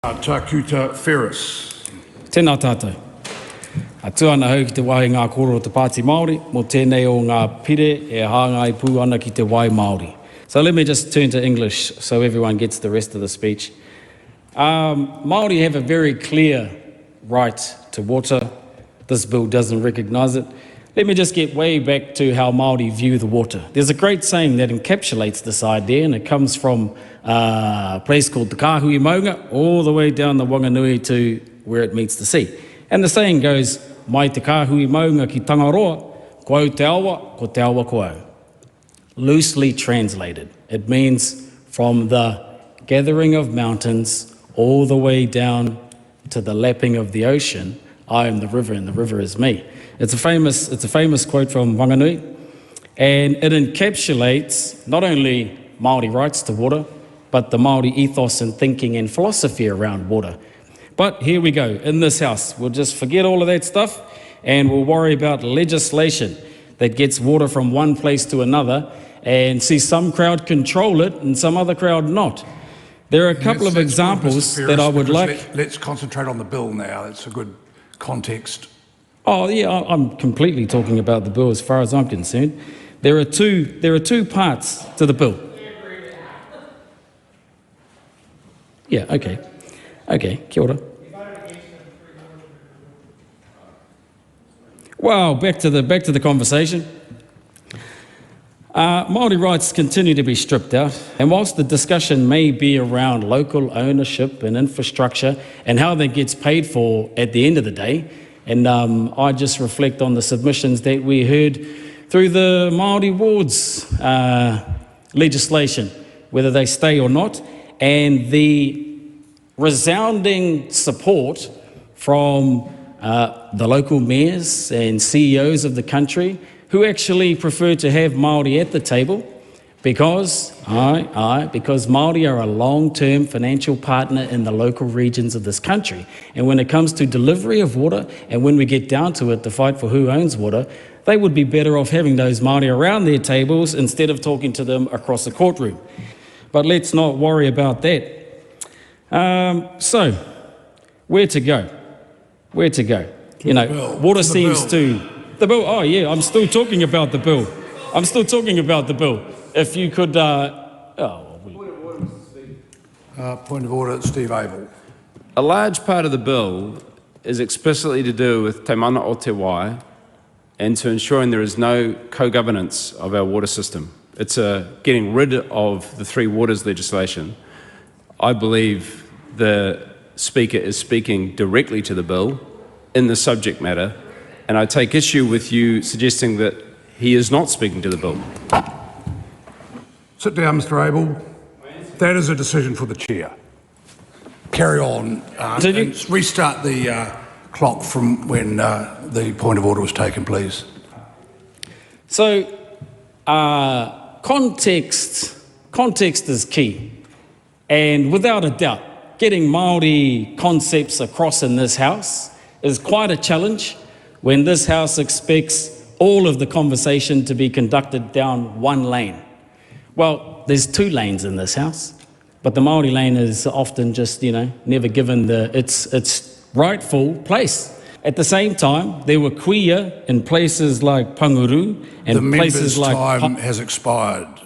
Tākuta Ferris. Tēnā tātou. Tuana hau ki te wāhi ngā koro o Te Pāti Māori, mō tēnei o ngā pire e hāngai pū ana ki te wai Māori. So let me just turn to English so everyone gets the rest of the speech. Māori have a very clear right to water. This bill doesn't recognise it. Let me just get way back to how Māori view the water. There's a great saying that encapsulates this idea, and it comes from a place called Te Maunga, all the way down the Whanganui to where it meets the sea. And the saying goes, mai te Maunga ki Tangaroa, ko au te awa, ko te awa ko au. Loosely translated, it means from the gathering of mountains all the way down to the lapping of the ocean, I am the river and the river is me. It's a famous quote from Whanganui, and it encapsulates not only Māori rights to water, but the Māori ethos and thinking and philosophy around water. But here we go, in this house, we'll just forget all of that stuff and we'll worry about legislation that gets water from one place to another and see some crowd control it and some other crowd not. There are a couple of examples that I would like... Let's concentrate on the bill now, it's a good context. Oh yeah, I'm completely talking about the bill as far as I'm concerned. There are two parts to the bill. Yeah, okay, kia ora. Well, back to the conversation. Māori rights continue to be stripped out, and whilst the discussion may be around local ownership and infrastructure and how that gets paid for at the end of the day, and I just reflect on the submissions that we heard through the Māori wards legislation, whether they stay or not, and the resounding support from the local mayors and CEOs of the country who actually prefer to have Māori at the table because Māori are a long-term financial partner in the local regions of this country. And when it comes to delivery of water, and when we get down to it, the fight for who owns water, they would be better off having those Māori around their tables instead of talking to them across the courtroom. But let's not worry about that. So, where to go? Where to go? You know, water seems to... The bill, oh yeah, I'm still talking about the bill. If you could... Point of order, Steve Abel. A large part of the bill is explicitly to do with te mana o te wai and to ensuring there is no co-governance of our water system. It's getting rid of the Three Waters legislation. I believe the Speaker is speaking directly to the bill in the subject matter, and I take issue with you suggesting that he is not speaking to the bill. Sit down, Mr. Abel. That is a decision for the chair. Carry on. And restart the clock from when the point of order was taken, please. So, context is key. And without a doubt, getting Māori concepts across in this house is quite a challenge when this house expects all of the conversation to be conducted down one lane. Well, there's two lanes in this house, but the Māori lane is often just, never given its rightful place. At the same time, there were kuia in places like Panguru and places like... The member's time has expired.